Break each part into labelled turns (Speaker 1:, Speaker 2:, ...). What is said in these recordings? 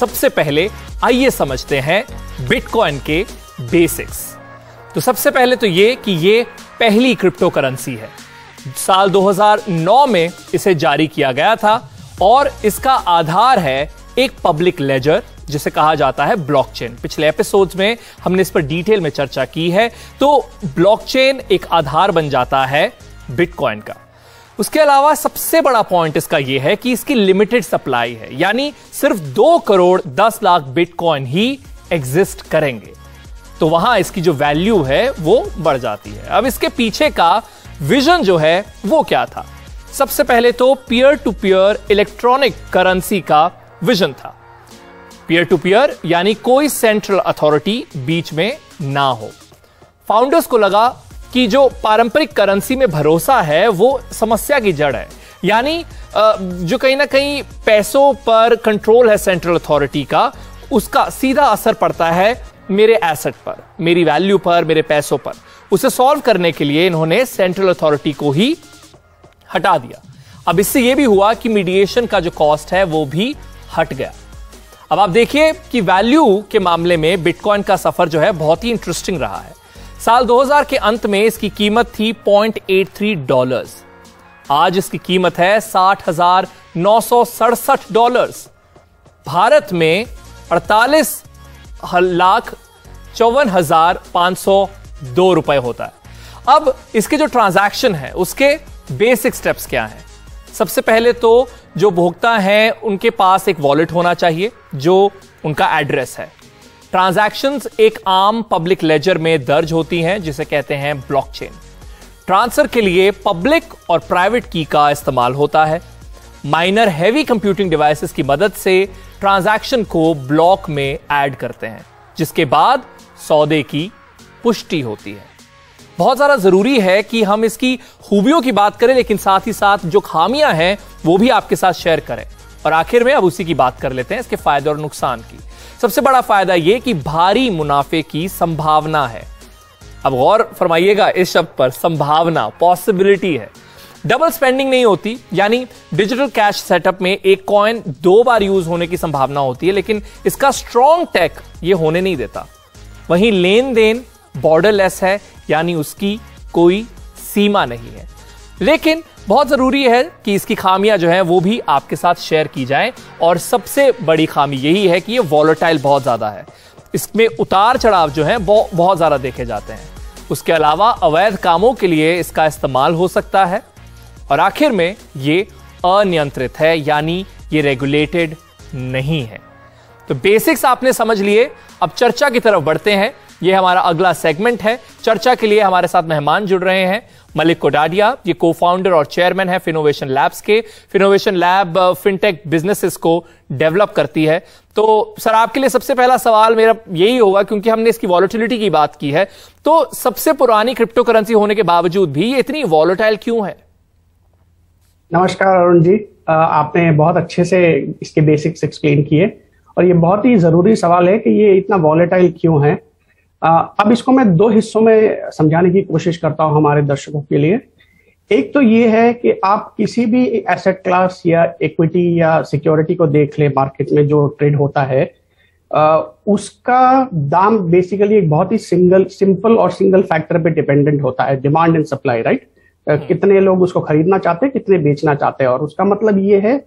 Speaker 1: सबसे पहले आइए समझते हैं बिटकॉइन के बेसिक्स। तो सबसे पहले तो ये कि ये पहली क्रिप्टो करेंसी है। साल 2009 में इसे जारी किया गया था और इसका आधार है एक पब्लिक लेजर जिसे कहा जाता है ब्लॉकचेन। पिछले एपिसोड्स में हमने इस पर डिटेल में चर्चा की है। तो ब्लॉकचेन एक आधार बन जाता है बिटकॉइन का। उसके अलावा सबसे बड़ा पॉइंट इसका यह है कि इसकी लिमिटेड सप्लाई है, यानी सिर्फ 2 करोड़ 10 लाख बिटकॉइन ही एग्जिस्ट करेंगे। तो वहां इसकी जो वैल्यू है वो बढ़ जाती है। अब इसके पीछे का विजन जो है वो क्या था? सबसे पहले तो peer to peer electronic currency का विजन था। पीयर टू पीयर यानी कोई सेंट्रल अथॉरिटी बीच में ना हो। फाउंडर्स को लगा कि जो पारंपरिक करेंसी में भरोसा है वो समस्या की जड़ है, यानी जो कहीं ना कहीं पैसों पर कंट्रोल है सेंट्रल अथॉरिटी का, उसका सीधा असर पड़ता है मेरे एसेट पर, मेरी वैल्यू पर, मेरे पैसों पर। उसे सॉल्व करने के लिए इन्होंने सेंट्रल अथॉरिटी को ही हटा दिया। अब इससे यह भी हुआ कि मीडिएशन का जो कॉस्ट है वो भी हट गया। अब आप देखिए कि वैल्यू के मामले में बिटकॉइन का सफर जो है बहुत ही इंटरेस्टिंग रहा है। साल 2000 के अंत में इसकी कीमत थी $0.83। आज इसकी कीमत है $60,967। भारत में 48,54,502 रुपए होता है। अब इसके जो ट्रांजैक्शन है उसके बेसिक स्टेप्स क्या हैं? सबसे पहले तो जो भोक्ता हैं उनके पास एक वॉलेट होना चाहिए जो उनका एड्रेस है। ट्रांजैक्शंस एक आम पब्लिक लेजर में दर्ज होती हैं जिसे कहते हैं ब्लॉकचेन। ट्रांसफर के लिए पब्लिक और प्राइवेट की का इस्तेमाल होता है। माइनर हैवी कंप्यूटिंग डिवाइसेस की मदद से ट्रांजैक्शन को ब्लॉक में ऐड करते हैं, जिसके बाद सौदे की पुष्टि होती है। बहुत ज्यादा जरूरी है कि हम इसकी खूबियों की बात करें, लेकिन साथ ही साथ जो खामियां हैं वो भी आपके साथ शेयर करें। और आखिर में अब उसी की बात कर लेते हैं, इसके फायदे और नुकसान की। सबसे बड़ा फायदा यह कि भारी मुनाफे की संभावना है। अब गौर फरमाइएगा इस शब्द पर, संभावना, पॉसिबिलिटी है। डबल स्पेंडिंग नहीं होती, यानी डिजिटल कैश सेटअप में एक कॉइन 2 बार यूज होने की संभावना होती है, लेकिन इसका स्ट्रॉन्ग टेक यह होने नहीं देता। वहीं लेन देन बॉर्डरलेस है, यानी उसकी कोई सीमा नहीं है। लेकिन बहुत जरूरी है कि इसकी खामियां जो हैं वो भी आपके साथ शेयर की जाएं, और सबसे बड़ी खामी यही है कि ये वॉलेटाइल बहुत ज्यादा है। इसमें उतार चढ़ाव जो है बहुत ज्यादा देखे जाते हैं। उसके अलावा अवैध कामों के लिए इसका इस्तेमाल हो सकता है। और आखिर में ये अनियंत्रित है, यानी ये रेगुलेटेड नहीं है। तो बेसिक्स आपने समझ लिए। अब चर्चा की तरफ बढ़ते हैं। ये हमारा अगला सेगमेंट है। चर्चा के लिए हमारे साथ मेहमान जुड़ रहे हैं। मलिक कोडाडिया, ये को फाउंडर और चेयरमैन है फिनोवेशन लैब्स के। फिनोवेशन लैब फिनटेक बिजनेसेस को डेवलप करती है। तो सर, आपके लिए सबसे पहला सवाल मेरा यही होगा, क्योंकि हमने इसकी वॉलेटिलिटी की बात की है, तो सबसे पुरानी क्रिप्टो करेंसी होने के बावजूद भी ये इतनी वॉलेटाइल क्यों है?
Speaker 2: नमस्कार अरुण जी, आपने बहुत अच्छे से इसके बेसिक्स एक्सप्लेन किए, और ये बहुत ही जरूरी सवाल है कि ये इतना वॉलेटाइल क्यों है। अब इसको मैं 2 हिस्सों में समझाने की कोशिश करता हूं हमारे दर्शकों के लिए। एक तो ये है कि आप किसी भी एसेट क्लास या इक्विटी या सिक्योरिटी को देख ले, मार्केट में जो ट्रेड होता है, उसका दाम बेसिकली एक बहुत ही सिंपल और सिंगल फैक्टर पे डिपेंडेंट होता है, डिमांड एंड सप्लाई, राइट। कितने लोग उसको खरीदना चाहते हैं, कितने बेचना चाहते हैं। और उसका मतलब ये है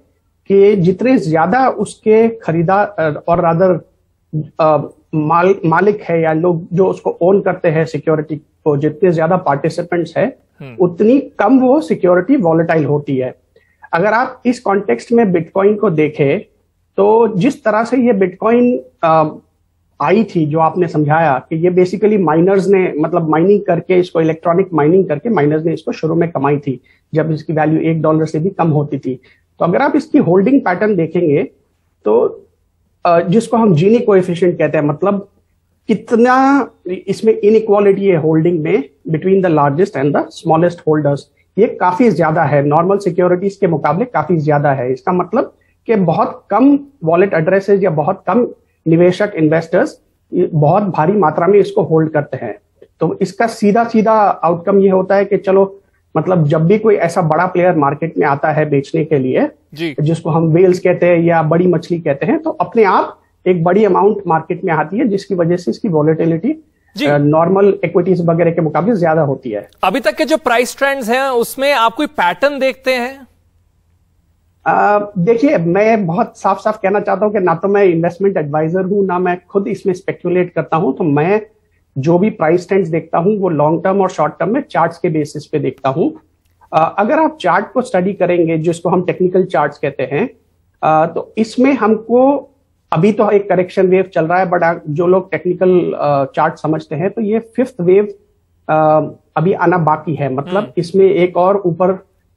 Speaker 2: कि जितने ज्यादा उसके खरीदार और रादर मालिक है या लोग जो उसको ओन करते हैं सिक्योरिटी को, जितने ज्यादा पार्टिसिपेंट्स है, उतनी कम वो सिक्योरिटी वॉलेटाइल होती है। अगर आप इस कॉन्टेक्स्ट में बिटकॉइन को देखें तो जिस तरह से ये बिटकॉइन आई थी, जो आपने समझाया कि ये बेसिकली माइनर्स ने, मतलब माइनिंग करके, इसको इलेक्ट्रॉनिक माइनिंग करके माइनर्स ने इसको शुरू में कमाई थी, जब इसकी वैल्यू $1 से भी कम होती थी। तो अगर आप इसकी होल्डिंग पैटर्न देखेंगे तो जिसको हम जीनी कोएफिशिएंट कहते हैं, मतलब कितना इसमें इनइक्वालिटी है होल्डिंग में between the largest and the smallest holders, ये काफी ज्यादा है, नॉर्मल सिक्योरिटीज के मुकाबले काफी ज्यादा है। इसका मतलब कि बहुत कम वॉलेट एड्रेसेस या बहुत कम निवेशक इन्वेस्टर्स बहुत भारी मात्रा में इसको होल्ड करते हैं। तो इसका सीधा सीधा आउटकम ये होता है कि चलो, मतलब जब भी कोई ऐसा बड़ा प्लेयर मार्केट में आता है बेचने के लिए, जिसको हम वेल्स कहते हैं या बड़ी मछली कहते हैं, तो अपने आप एक बड़ी अमाउंट मार्केट में आती है, जिसकी वजह से इसकी वॉलेटिलिटी नॉर्मल इक्विटीज वगैरह के मुकाबले ज्यादा होती है।
Speaker 1: अभी तक के जो प्राइस ट्रेंड्स हैं उसमें आप कोई पैटर्न देखते हैं?
Speaker 2: देखिए, मैं बहुत साफ साफ कहना चाहता हूं कि ना तो मैं इन्वेस्टमेंट एडवाइजर हूं, ना मैं खुद इसमें स्पेक्युलेट करता हूं। तो मैं जो भी प्राइस ट्रेंड्स देखता हूं वो लॉन्ग टर्म और शॉर्ट टर्म में चार्ट्स के बेसिस पे देखता हूं। अगर आप चार्ट को स्टडी करेंगे, जिसको हम टेक्निकल चार्ट्स कहते हैं, तो इसमें हमको अभी तो एक करेक्शन वेव चल रहा है, बट जो लोग टेक्निकल चार्ट समझते हैं तो ये 5th वेव अभी आना बाकी है। मतलब इसमें एक और ऊपर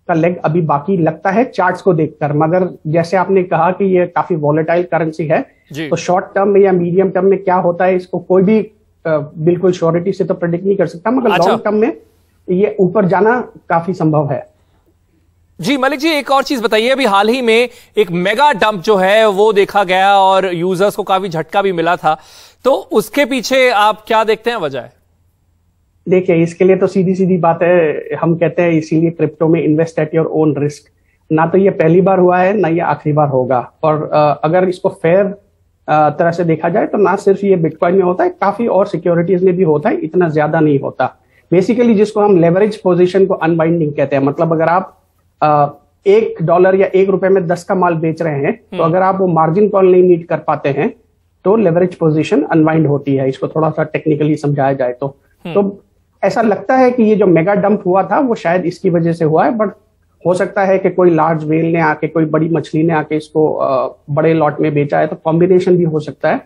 Speaker 2: का लेग अभी बाकी लगता है चार्ट्स को देखकर। मगर जैसे आपने कहा कि ये काफी वॉलेटाइल करेंसी है, तो शॉर्ट टर्म में या मीडियम टर्म में क्या होता है इसको कोई भी बिल्कुल श्योरिटी से तो प्रेडिक्ट नहीं कर सकता, मगर लॉन्ग टर्म में ये ऊपर जाना काफी संभव है।
Speaker 1: जी मलिक जी, एक और चीज बताइए, अभी हाल ही में एक मेगा डंप जो है वो देखा गया और यूजर्स को काफी झटका भी मिला था, तो उसके पीछे आप क्या देखते हैं वजह?
Speaker 2: देखिए, इसके लिए तो सीधी सीधी बात है, हम कहते हैं इसीलिए क्रिप्टो में invest at your own risk. ना तो ये पहली बार हुआ है, ना ये आखिरी बार होगा। और अगर इसको फेयर तरह से देखा जाए तो ना सिर्फ ये बिटकॉइन में होता है, काफी और सिक्योरिटीज में भी होता है, इतना ज्यादा नहीं होता। बेसिकली जिसको हम लेवरेज पोजीशन को अनबाइंडिंग कहते हैं, मतलब अगर आप $1 या ₹1 में 10 का माल बेच रहे हैं, तो अगर आप वो मार्जिन कॉल नहीं मीट कर पाते हैं तो लेवरेज पोजीशन अनवाइंड होती है। इसको थोड़ा सा टेक्निकली समझाया जाए तो ऐसा लगता है कि ये जो मेगा डंप हुआ था वो शायद इसकी वजह से हुआ है, बट हो सकता है कि कोई लार्ज वेल ने आके, कोई बड़ी मछली ने आके इसको बड़े लॉट में बेचा है, तो कॉम्बिनेशन भी हो सकता है।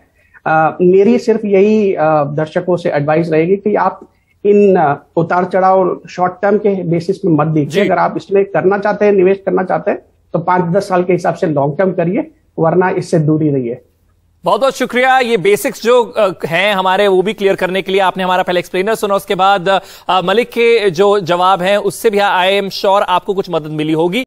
Speaker 2: मेरी सिर्फ यही दर्शकों से एडवाइस रहेगी कि आप इन उतार चढ़ाव शॉर्ट टर्म के बेसिस में मत देखिए। अगर आप इसमें करना चाहते हैं, निवेश करना चाहते हैं, तो 5-10 साल के हिसाब से लॉन्ग टर्म करिए, वरना इससे दूर ही रहिए।
Speaker 1: बहुत बहुत शुक्रिया। ये बेसिक्स जो हैं हमारे, वो भी क्लियर करने के लिए आपने हमारा पहले एक्सप्लेनर सुना, उसके बाद मलिक के जो जवाब हैं उससे भी आई एम श्योर आपको कुछ मदद मिली होगी।